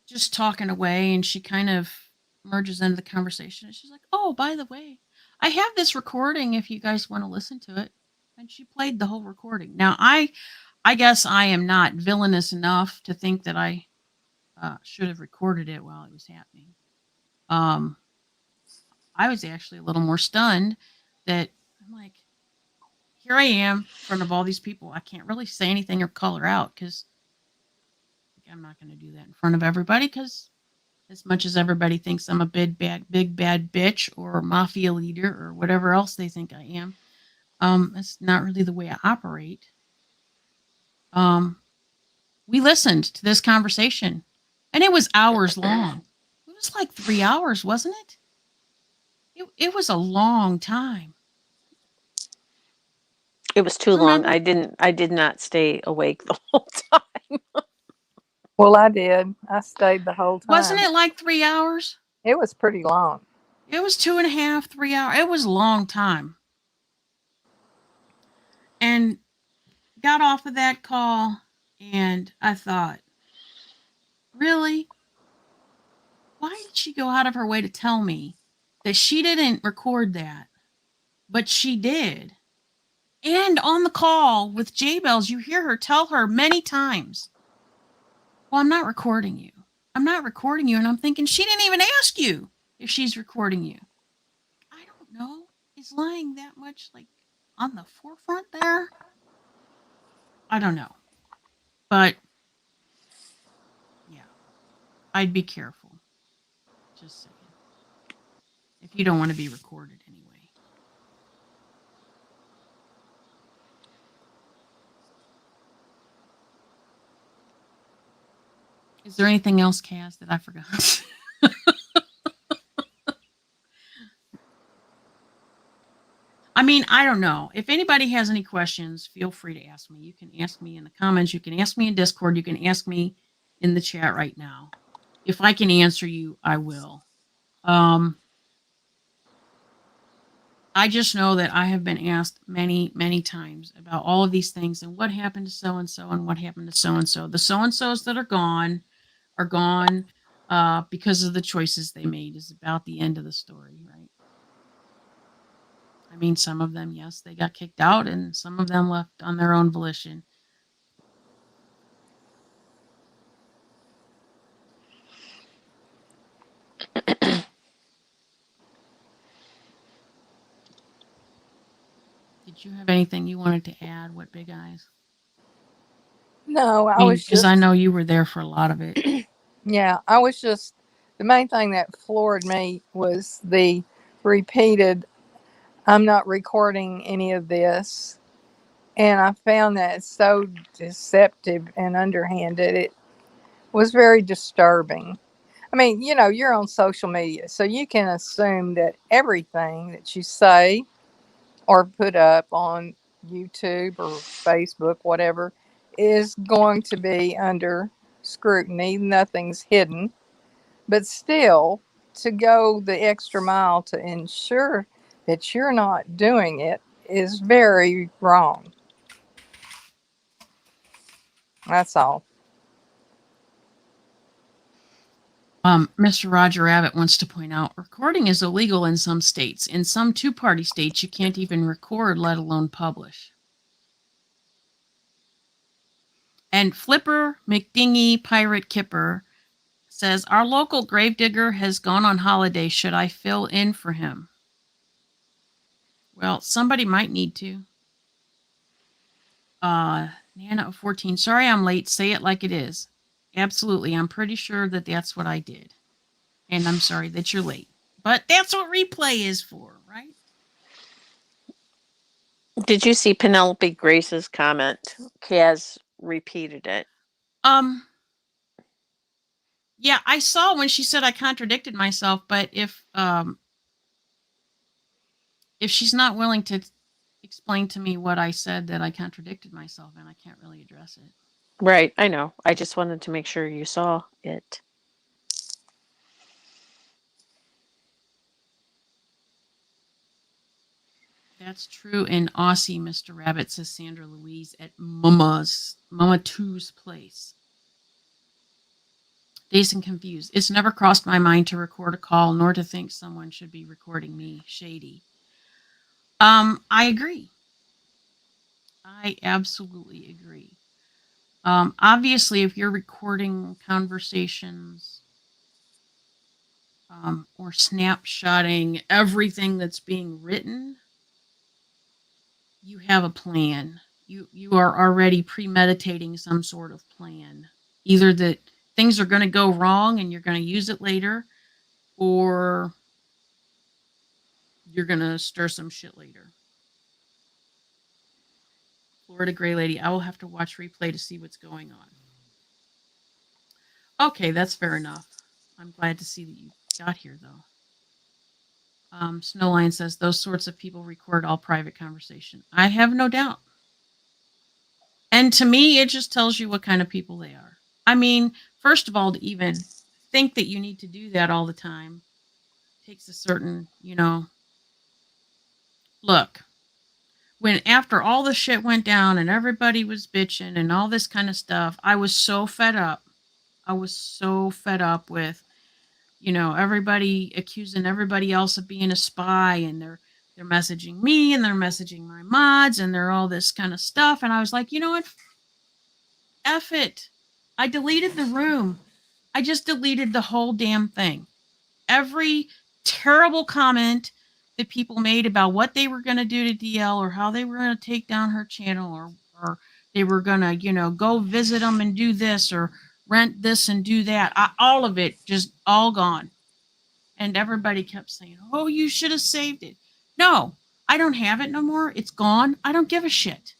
just talking away, and she kind of merges into the conversation. And she's like, oh, by the way, I have this recording if you guys want to listen to it. And she played the whole recording. Now, I guess I am not villainous enough to think that I should have recorded it while it was happening. I was actually a little more stunned that I'm like, here I am in front of all these people. I can't really say anything or call her out because I'm not going to do that in front of everybody because as much as everybody thinks I'm a big bad bitch or mafia leader or whatever else they think I am, that's not really the way I operate. We listened to this conversation and it was hours long. It was like 3 hours, wasn't it? It was a long time. It was too Remember? long. I did not stay awake the whole time. Well, I did. I stayed the whole time. Wasn't it like 3 hours? It was pretty long. It was 2.5, 3 hours. It was a long time. And got off of that call, and I thought, really? Why did she go out of her way to tell me that she didn't record that, but she did? And on the call with J-Bells, you hear her tell her many times, well, I'm not recording you. I'm not recording you. And I'm thinking, she didn't even ask you if she's recording you. I don't know. Is lying that much like on the forefront there? I don't know. But yeah, I'd be careful. Just saying. If you don't want to be recorded anyway. Is there anything else, Kaz, that I forgot? I mean, I don't know. If anybody has any questions, feel free to ask me. You can ask me in the comments. You can ask me in Discord. You can ask me in the chat right now. If I can answer you, I will. I just know that I have been asked many, many times about all of these things and what happened to so-and-so and what happened to so-and-so. The so-and-sos that are gone because of the choices they made is about the end of the story, right? I mean, some of them, yes, they got kicked out, and some of them left on their own volition. Did you have anything you wanted to add? What Big Eyes? No, I I mean, was because I just, know you were there for a lot of it. yeah, I was just, the main thing that floored me was the repeated, I'm not recording any of this. And I found that so deceptive and underhanded. It was very disturbing. I mean, you're on social media, so you can assume that everything that you say or put up on YouTube or Facebook, whatever, is going to be under scrutiny. Nothing's hidden. But still, to go the extra mile to ensure that you're not doing it is very wrong. That's all. Mr. Roger Rabbit wants to point out recording is illegal in some states. In some two-party states, you can't even record, let alone publish. And Flipper McDingy Pirate Kipper says, our local gravedigger has gone on holiday. Should I fill in for him? Well, somebody might need to. Nana 14, sorry I'm late. Say it like it is. Absolutely. I'm pretty sure that that's what I did. And I'm sorry that you're late. But that's what replay is for, right? Did you see Penelope Grace's comment? Kaz repeated it. Yeah, I saw when she said I contradicted myself, but if she's not willing to explain to me what I said that I contradicted myself in, I can't really address it. Right, I know. I just wanted to make sure you saw it. That's true in Aussie, Mr. Rabbit, says Sandra Louise at Mama 2's place. Dazed and confused. It's never crossed my mind to record a call, nor to think someone should be recording me. Shady. I agree. I absolutely agree. Obviously, if you're recording conversations or snapshotting everything that's being written, you have a plan. You are already premeditating some sort of plan. Either that things are going to go wrong and you're going to use it later, or you're going to stir some shit later. Florida Gray Lady, I will have to watch replay to see what's going on. Okay, that's fair enough. I'm glad to see that you got here, though. Snowline says those sorts of people record all private conversation. I have no doubt. And to me, it just tells you what kind of people they are. I mean, first of all, to even think that you need to do that all the time takes a certain, look. When after all the shit went down and everybody was bitching and all this kind of stuff, I was so fed up. I was so fed up with, everybody accusing everybody else of being a spy, and they're messaging me and they're messaging my mods and they're all this kind of stuff. And I was like, you know what? F it. I deleted the room. I just deleted the whole damn thing. Every terrible comment that people made about what they were going to do to DL, or how they were going to take down her channel, or they were going to, go visit them and do this, or rent this and do that. All of it just all gone. And everybody kept saying, oh, you should have saved it. No, I don't have it no more. It's gone. I don't give a shit.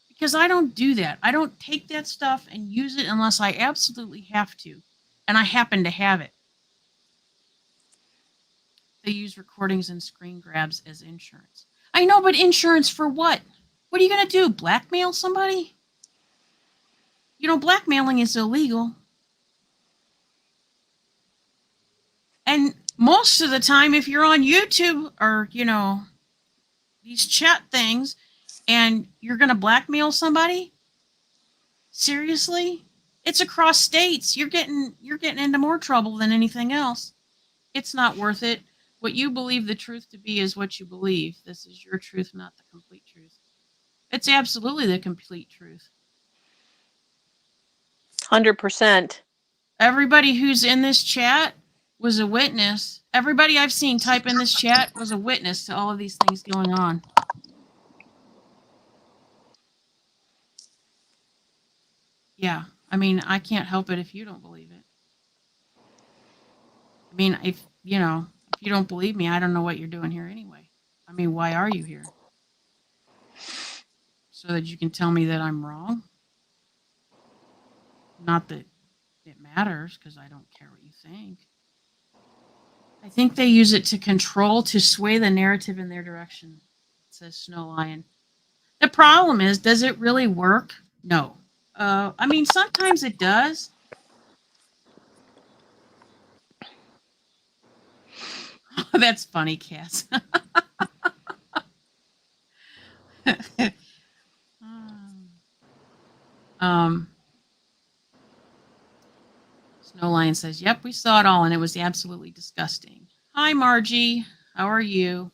Because I don't do that. I don't take that stuff and use it unless I absolutely have to. And I happen to have it. They use recordings and screen grabs as insurance. I know, but insurance for what? What are you going to do? Blackmail somebody? Blackmailing is illegal. And most of the time, if you're on YouTube or, these chat things, and you're going to blackmail somebody, seriously? It's across states. You're getting into more trouble than anything else. It's not worth it. What you believe the truth to be is what you believe. This is your truth, not the complete truth. It's absolutely the complete truth. 100%. Everybody who's in this chat was a witness. Everybody I've seen type in this chat was a witness to all of these things going on. Yeah, I mean, I can't help it if you don't believe it. I mean, if you don't believe me, I don't know what you're doing here anyway. I mean, why are you here? So that you can tell me that I'm wrong? Not that it matters, because I don't care what you think. I think they use it to control, to sway the narrative in their direction, says Snow Lion. The problem is, does it really work? No. I mean, sometimes it does. That's funny, Cass. Snow Lion says, yep, we saw it all, and it was absolutely disgusting. Hi, Margie. How are you?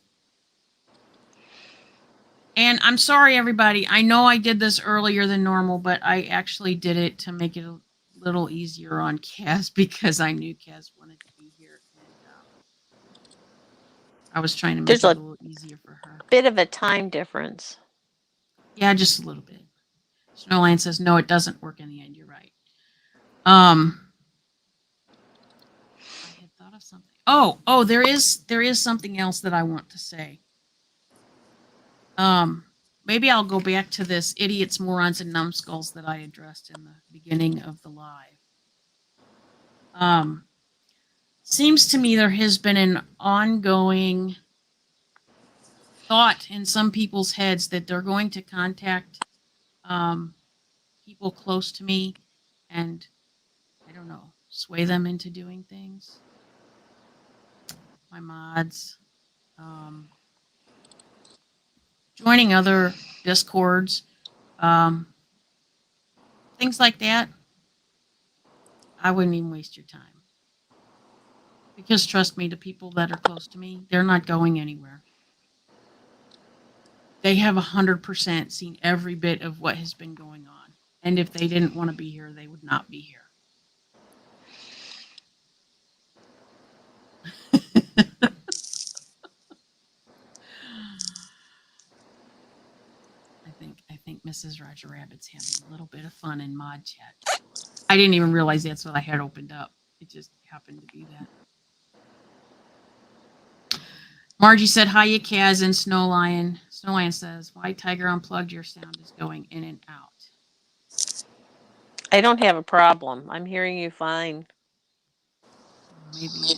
And I'm sorry, everybody. I know I did this earlier than normal, but I actually did it to make it a little easier on Kaz, because I knew Kaz wanted to be here. And I was trying to make it a little easier for her. Bit of a time difference. Yeah, just a little bit. Snowline says, no, it doesn't work in the end. You're right. I had thought of something. Oh, there is something else that I want to say. Maybe I'll go back to this idiots, morons, and numbskulls that I addressed in the beginning of the live. Seems to me there has been an ongoing thought in some people's heads that they're going to contact people close to me and, I don't know, sway them into doing things. My mods. Joining other Discords. Things like that. I wouldn't even waste your time. Because trust me, the people that are close to me, they're not going anywhere. They have 100% seen every bit of what has been going on. And if they didn't want to be here, they would not be here. I think Mrs. Roger Rabbit's having a little bit of fun in mod chat. I didn't even realize that's what I had opened up. It just happened to be that. Margie said, hiya, Kaz and Snow Lion. Snow Lion says, WhiteTiger Unplugged, your sound is going in and out. I don't have a problem. I'm hearing you fine. Maybe.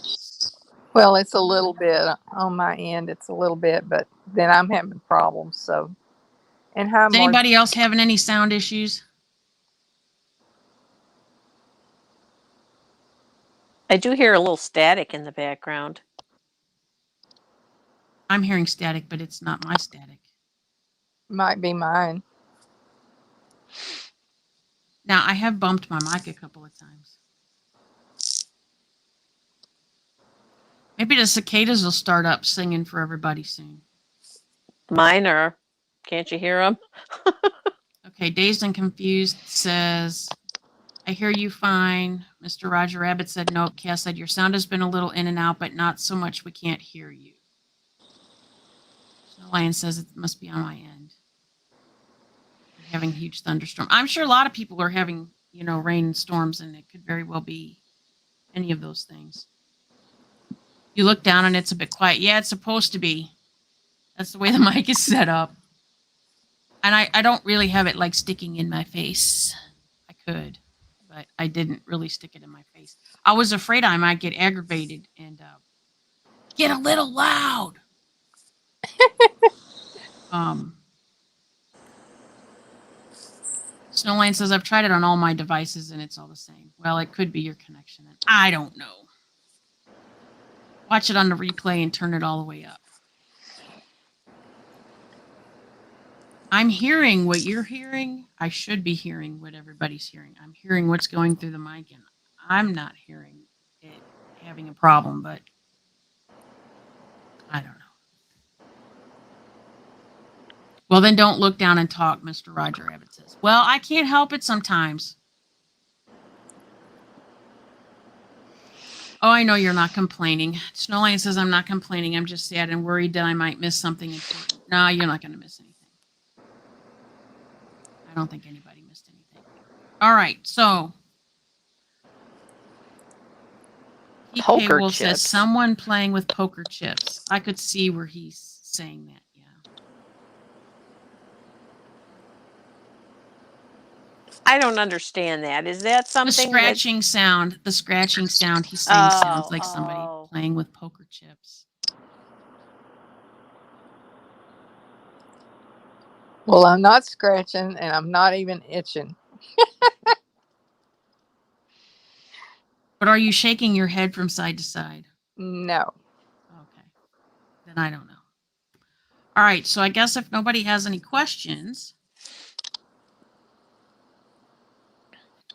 Well, it's a little bit on my end. It's a little bit, but then I'm having problems. So, and hi, Is anybody else having any sound issues? I do hear a little static in the background. I'm hearing static, but it's not my static. Might be mine. Now, I have bumped my mic a couple of times. Maybe the cicadas will start up singing for everybody soon. Mine are. Can't you hear them? Okay, Dazed and Confused says, I hear you fine. Mr. Roger Rabbit said, nope. Cass said, your sound has been a little in and out, but not so much we can't hear you. Snow Lion says it must be on my end. We're having a huge thunderstorm. I'm sure a lot of people are having, rain and storms, and it could very well be any of those things. You look down and it's a bit quiet. Yeah, it's supposed to be. That's the way the mic is set up. And I don't really have it like sticking in my face. I could, but I didn't really stick it in my face. I was afraid I might get aggravated and get a little loud. Snowline says, I've tried it on all my devices and it's all the same. Well, it could be your connection. I don't know. Watch it on the replay and turn it all the way up. I'm hearing what you're hearing. I should be hearing what everybody's hearing. I'm hearing what's going through the mic, and I'm not hearing it having a problem, but I don't know. Well, then don't look down and talk, Mr. Roger Rabbit says. Well, I can't help it sometimes. Oh, I know you're not complaining. Snowline says, I'm not complaining. I'm just sad and worried that I might miss something important. No, you're not going to miss anything. I don't think anybody missed anything. All right, so Poker Wolf says chips. someone playing with poker chips. I could see where he's saying that. Yeah. I don't understand that. Is that something? The scratching sound. The scratching sound. He's saying sounds like somebody playing with poker chips. Well, I'm not scratching and I'm not even itching. But are you shaking your head from side to side? No. Okay. Then I don't know. All right. So I guess if nobody has any questions,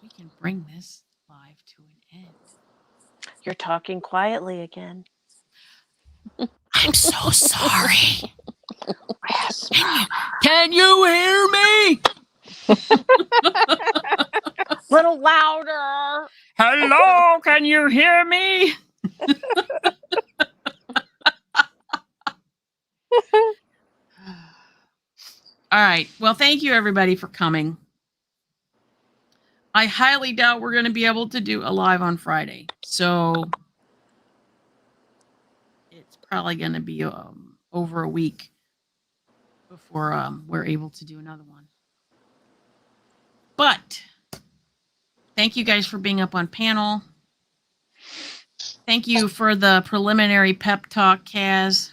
we can bring this live to an end. You're talking quietly again. I'm so sorry. Can you hear me? Little louder. Hello, can you hear me? All right. Well, thank you everybody for coming. I highly doubt we're going to be able to do a live on Friday. So it's probably going to be over a week before we're able to do another one. But thank you guys for being up on panel. Thank you for the preliminary pep talk, Kaz.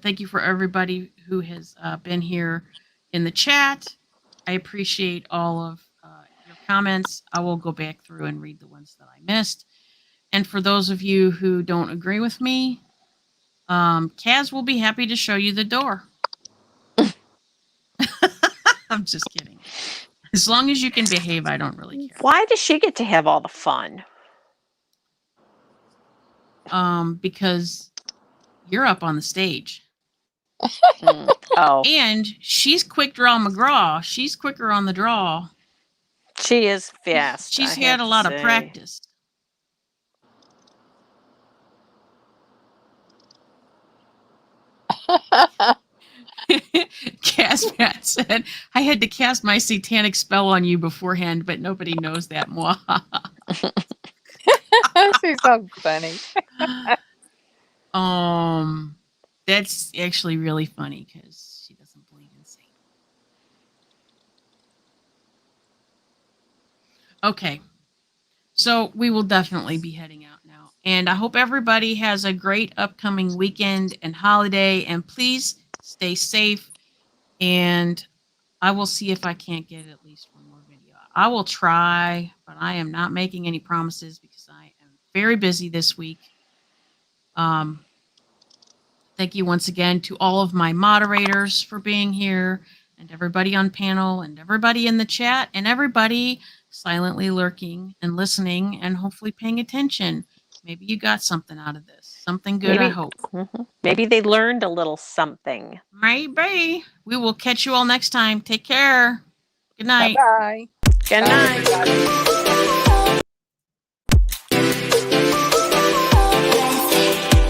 Thank you for everybody who has been here in the chat. I appreciate all of your comments. I will go back through and read the ones that I missed. And for those of you who don't agree with me, Kaz will be happy to show you the door. I'm just kidding. As long as you can behave, I don't really care. Why does she get to have all the fun? Because you're up on the stage. Oh. And she's Quick Draw McGraw. She's quicker on the draw. She is fast. She's had a lot of practice. Caspat said, I had to cast my satanic spell on you beforehand, but nobody knows that. She's so funny. That's actually really funny because she doesn't believe in Satan. Okay. So we will definitely be heading out now. And I hope everybody has a great upcoming weekend and holiday. And please stay safe. And I will see if I can't get at least one more video. I will try, but I am not making any promises because I am very busy this week. Thank Thank you once again to all of my moderators for being here, and everybody on panel, and everybody in the chat, and everybody silently lurking and listening and hopefully paying attention. Maybe you got something out of this. Something good, I hope. Maybe they learned a little something. Maybe. We will catch you all next time. Take care. Good night. Bye-bye. Good Bye, night. everybody.